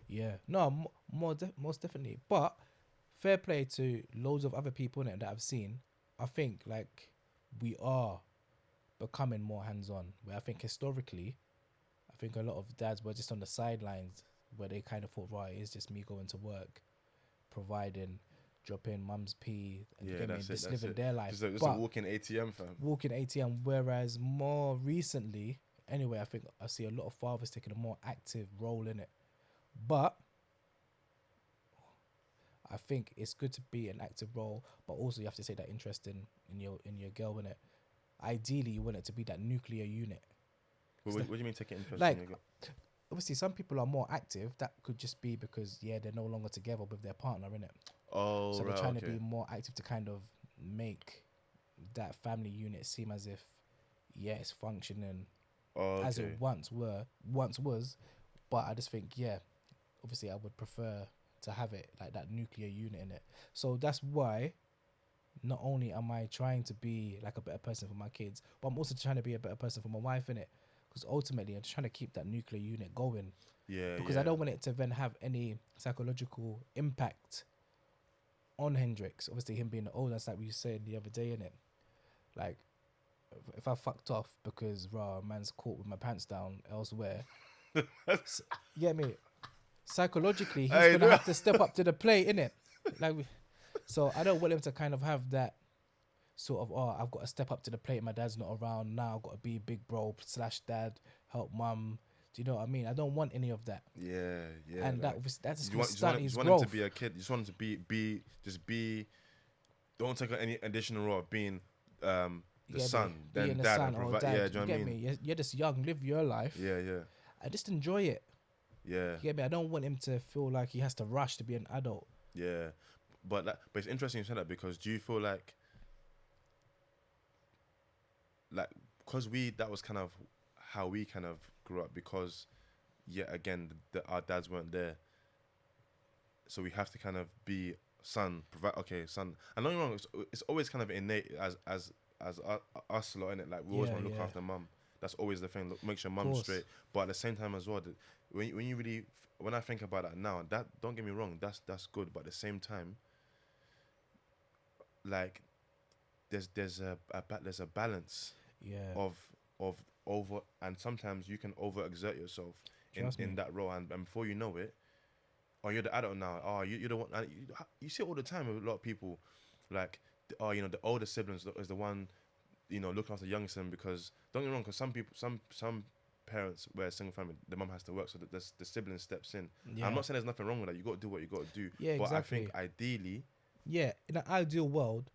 Yeah, no, most definitely. But fair play to loads of other people in it that I've seen. I think like we are becoming more hands on. Where I think historically, I think a lot of dads were just on the sidelines where they kind of thought, right, it's just me going to work, providing, dropping mum's pee, and you Yeah, get me, that's it. just That's living it. their life. Just a But walking ATM, fam. walking ATM, whereas more recently, anyway, I think I see a lot of fathers taking a more active role in it. But I think it's good to be an active role, but also you have to take that interest in your girl in it. Ideally, you want it to be that nuclear unit. What do you mean taking interest in Like your girl? obviously, some people are more active. That could just be because yeah, they're no longer together with their partner in it, Oh, so they're right, trying to okay. be more active to kind of make that family unit seem as if yeah, it's functioning Oh, as it okay. once was. But I just think yeah, obviously I would prefer to have it like that nuclear unit in it. So that's why not only am I trying to be like a better person for my kids, but I'm also trying to be a better person for my wife in it. Because ultimately, I'm just trying to keep that nuclear unit going. Yeah, Because I yeah. don't want it to then have any psychological impact on Hendrix. Obviously, him being old, that's like we said the other day in it. Like, if I fucked off because raw man's caught with my pants down elsewhere, s- you get me? Psychologically, he's Hey, gonna no. have to step up to the plate, innit? Like, so I don't want him to kind of have that sort of I've got to step up to the plate. My dad's not around now. I've got to be big bro slash dad, help mum. Do you know what I mean? I don't want any of that, Yeah, yeah. and that Like obviously that's just you gonna want, you just stunt want, you his just want him to be growth. a kid. You just want him to just be. Don't take on any additional role of being You the get me? son, then Being a dad, and son or provide. Yeah, dad. do you You know what I get me? mean? You're just young. Live your life. Yeah, yeah, I just enjoy it. yeah, You get me? I don't want him to feel like he has to rush to be an adult. yeah. But it's interesting you said that because do you feel like because that was kind of how we kind of grew up because yet again our dads weren't there, so we have to kind of be son provide okay son. And don't get me wrong, it's always kind of innate as us lot in it. Like we always Yeah, want to look yeah. after mum. That's always the thing. Look, make sure Of mum's course. straight. But at the same time as well, when you really when I think about that now, that don't get me wrong, that's good. But at the same time, like there's a balance Yeah. of of over, and sometimes you can overexert yourself Trust in me. that role, and before you know it, oh, you're the adult now. Oh, you don't want. You see it all the time with a lot of people, like, oh, the older siblings is the one, looking after the younger sibling because don't get me wrong, because some people, some parents where single family, the mum has to work, so the sibling steps in. I'm Yeah. not saying there's nothing wrong with that. You got to do what you got to do, Yeah. but I think Exactly. ideally, Yeah. In an ideal world,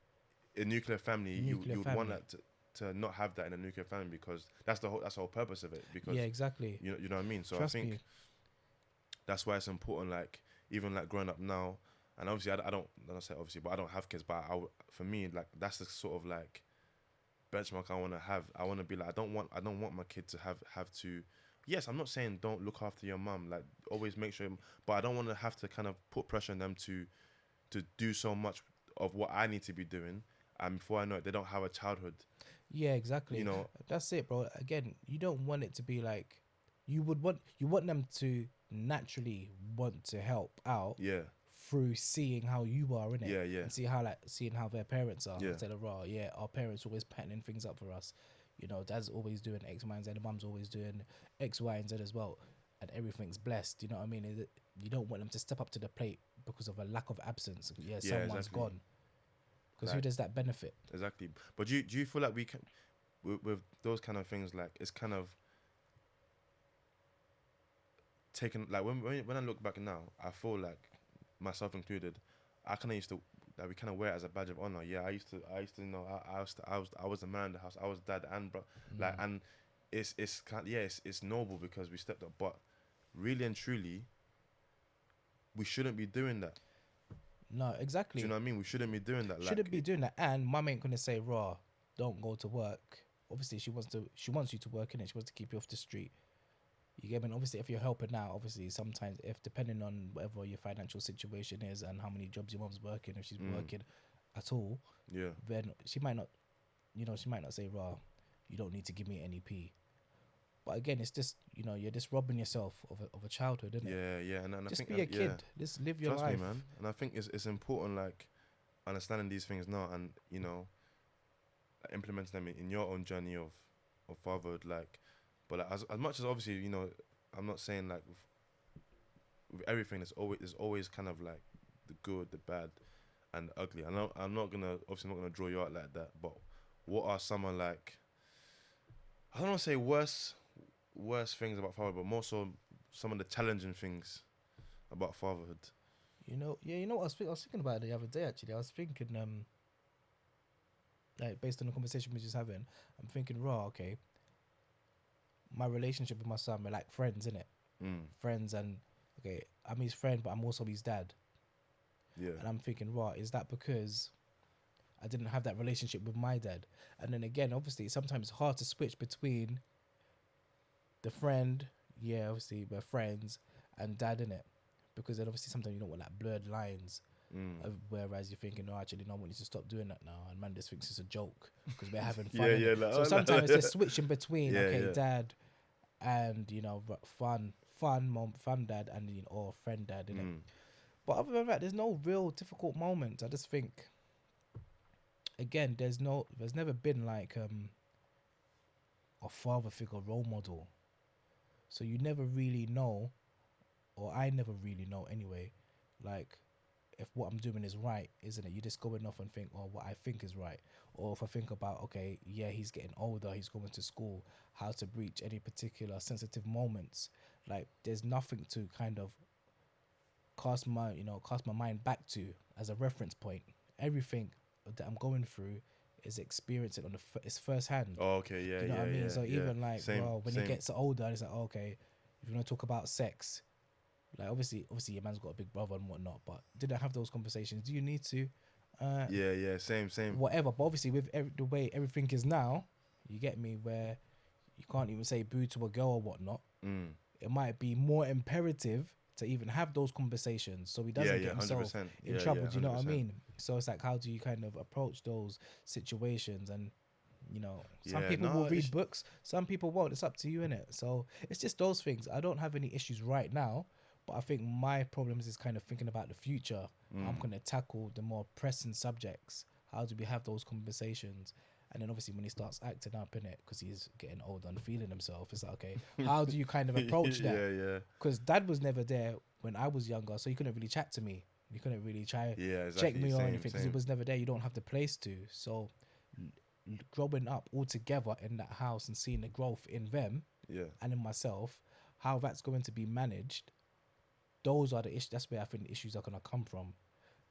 a nuclear family, nuclear you would want family. that to not have that in a nuclear family because that's the whole purpose of it because Yeah. Exactly. you know what I mean. So I Trust me. think that's why it's important. Like even like growing up now, and obviously I don't say obviously, but I don't have kids. But for me, like that's the sort of like benchmark I want to have. I want to be like I don't want my kid to have to. Yes, I'm not saying don't look after your mum. Like always make sure, but I don't want to have to kind of put pressure on them to do so much of what I need to be doing. And before I know it, they don't have a childhood. Yeah, You exactly. know, That's it, bro. Again, you don't want it to be like you want them to naturally want to help out yeah, through seeing how you are in it yeah, yeah, and seeing how their parents are yeah, instead of yeah, our parents always patterning things up for us. Dad's always doing X, Y, and Z, and mum's always doing X, Y, and Z as well. And everything's blessed. You know what I mean? You don't want them to step up to the plate because of a lack of absence. Yeah, yeah, someone's exactly. gone. Because who Like does that benefit? exactly. But do you feel like we can with those kind of things, like it's kind of taken, like when I look back now, I feel like myself included, I kind of used to, like we kind of wear it as a badge of honor. Yeah, I used to I was the man in the house. I was dad and bro, like, Mm. and it's kind, yeah, it's noble because we stepped up, but really and truly we shouldn't be doing that. No, Do you exactly. know what I mean? We shouldn't be doing that. Shouldn't Like be doing that. And mum ain't gonna say, "Raw, don't go to work." Obviously, she wants you to work in it. She wants to keep you off the street. You get me? And obviously, if you're helping out, obviously, sometimes if depending on whatever your financial situation is and how many jobs your mum's working, if she's mm, working at all, yeah, then she might not, she might not say, "Raw, you don't need to give me any P." But again, it's just, you're just robbing yourself of a childhood, isn't it? Yeah, and I Just think, be a yeah, kid. Just live your trust me, life. man. And I think it's important, like, understanding these things now, and implementing them in your own journey of fatherhood, like. But like, as much as obviously, I'm not saying like with everything, there's always kind of like the good, the bad, and the ugly. I'm not gonna obviously not gonna draw you out like that. But what are some of like, I don't want to say worse things about fatherhood, but more so some of the challenging things about fatherhood. Yeah, what I was thinking about it the other day actually. I was thinking, like based on the conversation we just having, I'm thinking, raw, okay, my relationship with my son, we're like friends, innit? Mm. Friends, and okay, I'm his friend, but I'm also his dad. Yeah. And I'm thinking, raw, is that because I didn't have that relationship with my dad? And then again, obviously, sometimes it's hard to switch between the friend, yeah, obviously we're friends, and dad, innit? Because then obviously sometimes you don't want like blurred lines. Mm. Whereas you're thinking, no, actually, no, I want you to stop doing that now. And man just thinks it's a joke because we're having fun Yeah, in yeah, it. like, So oh, sometimes it's just switching between, yeah, okay, yeah. dad and, fun mom, fun dad, and, or friend dad, innit? Mm. But other than that, there's no real difficult moments. I just think, again, there's never been like a father figure role model. So you never really know, or I never really know anyway, like if what I'm doing is right, isn't it? You just go enough and think, oh, what I think is right. Or if I think about, okay, yeah, he's getting older, he's going to school, how to breach any particular sensitive moments. Like, there's nothing to kind of cast my mind back to as a reference point. Everything that I'm going through is experiencing on it's first hand. Oh, okay, yeah, Do you know what I yeah, mean? yeah, So yeah. even like, Same, well, when he same. gets older, it's like, okay, if you want to talk about sex, like obviously your man's got a big brother and whatnot, but didn't have those conversations. Do you need to? Yeah, yeah, same, same. Whatever. But obviously with the way everything is now, you get me, where you can't even say boo to a girl or whatnot. Mm. It might be more imperative to even have those conversations so he Yeah, doesn't yeah, get himself 100%. in Yeah, trouble. yeah, Do you know what I 100%. mean? So it's like, how do you kind of approach those situations? And some Yeah, people will no, read books, some people won't. It's up to you, innit? So it's just those things. I don't have any issues right now, but I think my problems is kind of thinking about the future. How I'm going to tackle the more pressing subjects. How do we have those conversations? And then obviously when he starts acting up in it because he's getting older and feeling himself, it's like, okay, how do you kind of approach that? yeah, yeah, Because dad was never there when I was younger, so he couldn't really chat to me. He couldn't really try yeah, check exactly. me or Same, anything because he same. was never there. You don't have the place to. So growing up all together in that house and seeing the growth in them Yeah, and in myself, how that's going to be managed, those are the issues. That's where I think the issues are going to come from.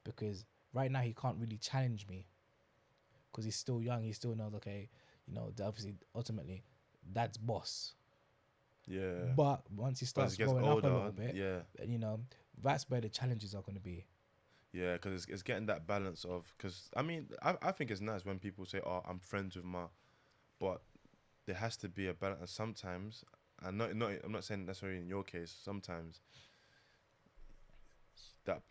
Because right now he can't really challenge me because he's still young. He still knows, okay, obviously, ultimately, that's boss. yeah. But once he But as starts it gets growing up a older, little bit, yeah, that's where the challenges are going to be. yeah, because it's getting that balance of, because I mean, I think it's nice when people say, oh, I'm friends with my, but there has to be a balance. And sometimes, and I'm not saying necessarily in your case, sometimes that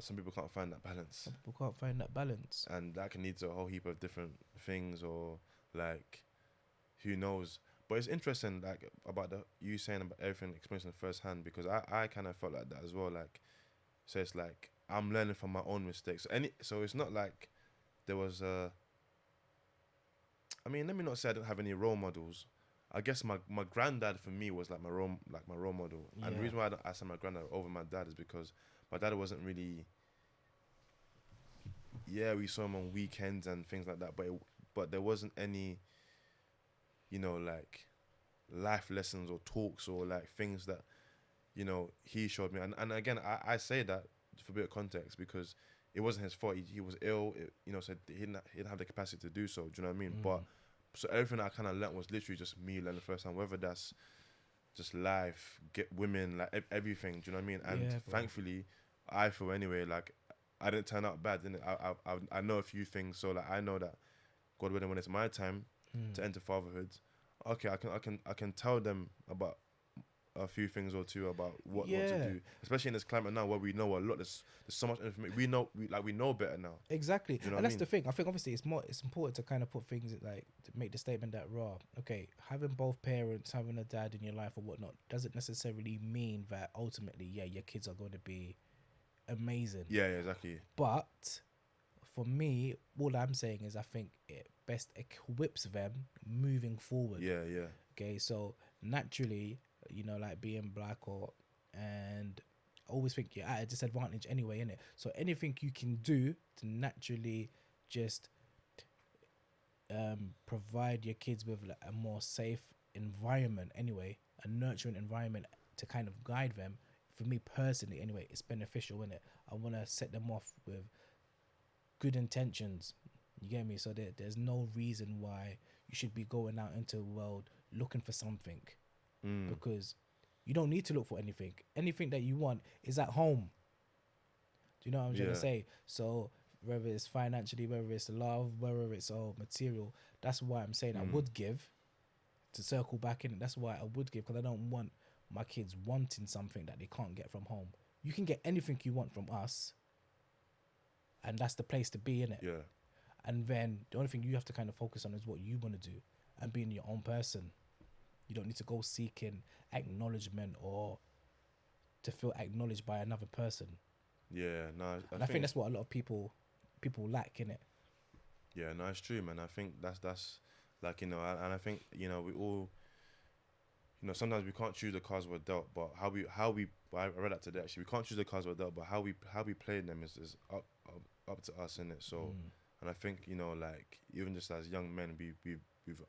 some people can't find that balance. Some people can't find that balance. And that can lead to a whole heap of different things, or like, who knows. But it's interesting, like, about you saying about everything experiencing firsthand, because I kind of felt like that as well. Like, so it's like I'm learning from my own mistakes. So it's not like there was I mean, let me not say I don't have any role models. I guess my granddad for me was like my role model. And the Yeah. reason why I say my granddad over my dad is because my dad wasn't really. Yeah, we saw him on weekends and things like that, but there wasn't any, like, life lessons or talks or like things that he showed me. And again, I say that for a bit of context because it wasn't his fault. He was ill, so he didn't have the capacity to do so. Do you know what I mean? But so everything I kind of learnt was literally just me learning the first time, whether that's just life, get women, like everything. Do you know what I mean? And Yeah, bro. thankfully, I feel anyway like I didn't turn out bad. Didn't I know a few things, so like I know that God willing, when it's my time to enter fatherhood, okay, I can tell them about a few things or two about what not to Yeah, do, especially in this climate now where we know a lot. There's so much information. We know better now. exactly. Do you know And what I that's mean? the thing. I think obviously it's important to kind of put things like to make the statement that raw. Okay, having both parents, having a dad in your life or whatnot, doesn't necessarily mean that ultimately, yeah, your kids are going to be amazing. Yeah, yeah, exactly. But for me, all I'm saying is I think it best equips them moving forward. Yeah, yeah, Okay, so naturally, like being black and I always think you're at a disadvantage anyway, innit? So anything you can do to naturally just provide your kids with like a more safe environment anyway, a nurturing environment to kind of guide them. For me personally, anyway, it's beneficial, innit? I want to set them off with good intentions. You get me? So there's no reason why you should be going out into the world looking for something because you don't need to look for anything. Anything that you want is at home. Do you know what I'm trying to yeah. say? So whether it's financially, whether it's love, whether it's all material, that's why I'm saying I would give to circle back in. That's why I would give because I don't want my kids wanting something that they can't get from home. You can get anything you want from us, and that's the place to be in it. Yeah, And then the only thing you have to kind of focus on is what you want to do and being your own person. You don't need to go seeking acknowledgement or to feel acknowledged by another person. yeah. No, And I think that's what a lot of people lack in it. yeah, no, it's true, man. I think that's like and I think we all sometimes we can't choose the cards we're dealt, but how we I read that today actually. We can't choose the cards we're dealt, but how we play them is up to us, innit? So, and I think like even just as young men, we've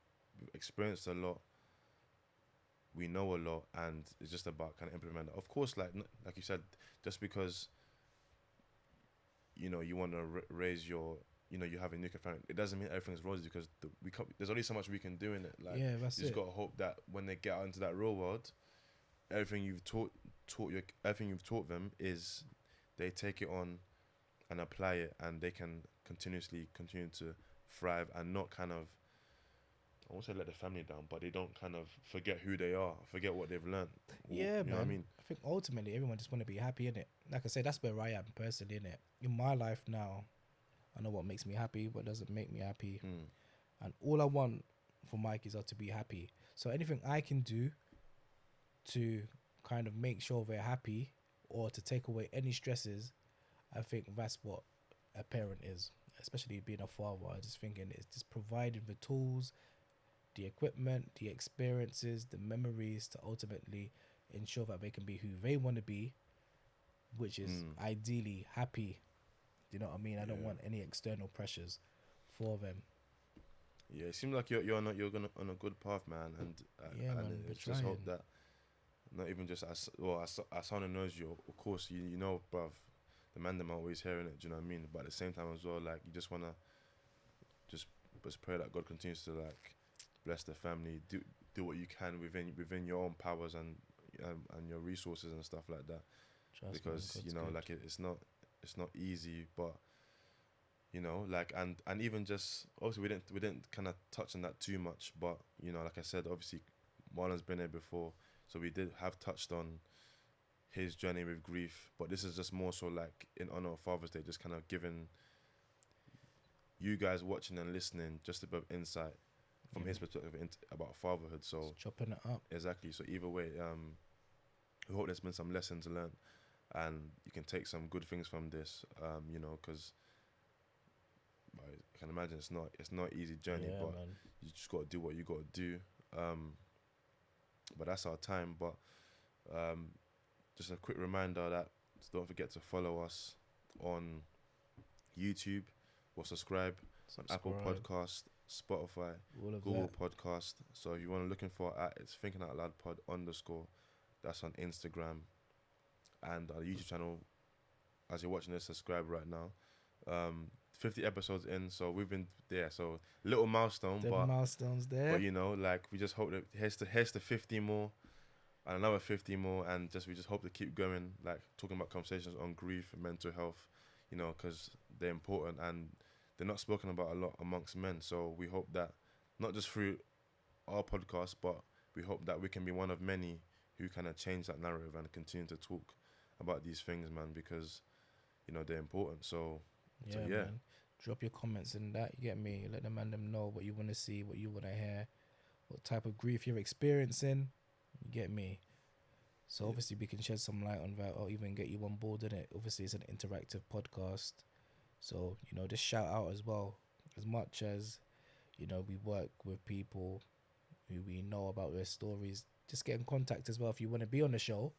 experienced a lot. We know a lot, and it's just about kind of implementing. Of course, like you said, just because you want to raise your you have a nuclear family, it doesn't mean everything's rosy because there's only so much we can do in it. Like, Yeah, that's you just it. gotta hope that when they get out into that real world, everything you've everything you've taught them is they take it on and apply it, and they can continue to thrive and not kind of, I won't say let the family down, but they don't kind of forget who they are, forget what they've learned. Yeah, You know what I man. mean? I think ultimately everyone just want to be happy in it. Like I said, that's where I am personally in it. In my life now, I know what makes me happy, what doesn't make me happy, and all I want for Mike is to be happy. So anything I can do to kind of make sure they're happy or to take away any stresses, I think that's what a parent is, especially being a father. I just thinking it's just providing the tools, the equipment, the experiences, the memories to ultimately ensure that they can be who they want to be, which is ideally happy. Do you know what I mean? I don't Yeah. want any external pressures for them. Yeah, it seems like you're on a good path, man, and Yeah, man, we're it's just hope trying. that not even just as someone who knows you, of course you know, bruv, the man them are always hearing it. Do you know what I mean? But at the same time as well, like you just wanna just pray that God continues to like bless the family, do what you can within your own powers and your resources and stuff like that, Trust me, because God's good. like it's not easy, but like and even just also we didn't kind of touch on that too much, but like I said, obviously Marlon's been here before, so we did have touched on his journey with grief, but this is just more so like in honor of Father's Day, just kind of giving you guys watching and listening just a bit of insight from Yeah, his perspective about fatherhood. So just chopping it up. exactly, so either way, we hope there's been some lessons learned and you can take some good things from this, because I can imagine it's not an easy journey, Yeah, but man. you just got to do what you got to do. But that's our time. But just a quick reminder that don't forget to follow us on YouTube or subscribe on Apple Subscribe. Podcast, Spotify, All of Google that. Podcast. So if you want to looking for it's Thinking Out Loud Pod _ that's on Instagram, and our YouTube channel. As you're watching this, subscribe right now. 50 episodes in, so we've been there. So little milestone, The but milestones there. like we just hope that here's the 50 more, and another 50 more, and we just hope to keep going, like talking about conversations on grief and mental health, because they're important and they're not spoken about a lot amongst men. So we hope that not just through our podcast, but we hope that we can be one of many who kind of change that narrative and continue to talk about these things, man, because you know they're important. So Yeah, yeah, man. Drop your comments in that. You get me? Let them know what you want to see, what you want to hear, what type of grief you're experiencing. You get me? So yeah, obviously we can shed some light on that, or even get you on board in it. Obviously it's an interactive podcast, so you know just shout out as well. As much as you know we work with people who we know about their stories, just get in contact as well if you want to be on the show,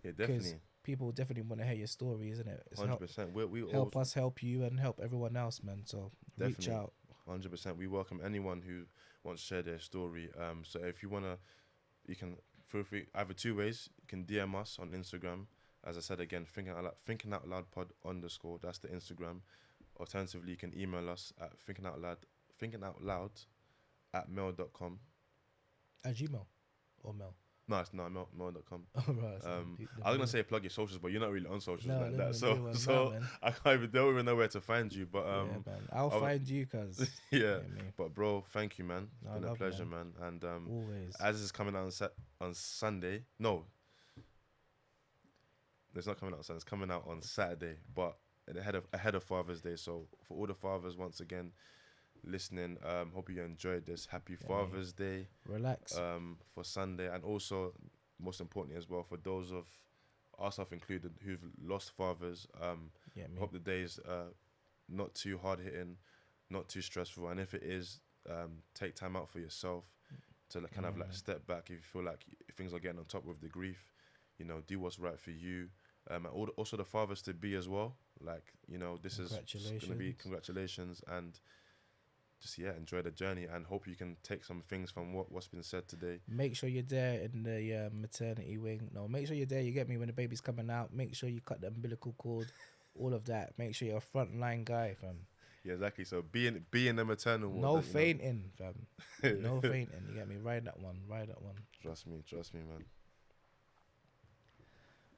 yeah, because definitely, people definitely want to hear your story, isn't it? It's 100%. We all help us help you and help everyone else, man. So reach definitely out. 100%. We welcome anyone who wants to share their story. So if you wanna, you can feel free either two ways. You can DM us on Instagram. As I said again, thinking out loud pod underscore. That's the Instagram. Alternatively, you can email us at thinking out loud at mail.com. At Gmail or Mel. No, it's not mail.com. Oh, right, so I was gonna say plug your socials, but you're not really on socials no, like let that. me So do one so now, man. I don't even know where to find you. But Yeah, man. I'll I would- find you, cuz. yeah. Me. But bro, thank you, man. It's No, been a love, pleasure, man. And Always. as is coming out on Sunday, no, it's not coming out on Sunday. It's coming out on Saturday, but ahead of Father's Day. So for all the fathers, once again, listening, hope you enjoyed this. Happy Yeah, Father's Day. Relax. For Sunday, and also most importantly as well for those of ourselves included who've lost fathers. Yeah, me. Hope the day is not too hard hitting, not too stressful, and if it is, take time out for yourself to kind of like man. step back if you feel like things are getting on top with the grief. You know, do what's right for you. And also the fathers to be as well. Like, you know, this is gonna be congratulations, and just enjoy the journey, and hope you can take some things from what's been said today. Make sure you're there in the maternity wing. No, make sure you're there. You get me when the baby's coming out. Make sure you cut the umbilical cord. All of that. Make sure you're a frontline guy, fam. Yeah, exactly. So be in the maternal ward. No fainting, fam. No fainting. You get me? Ride that one. Trust me, man.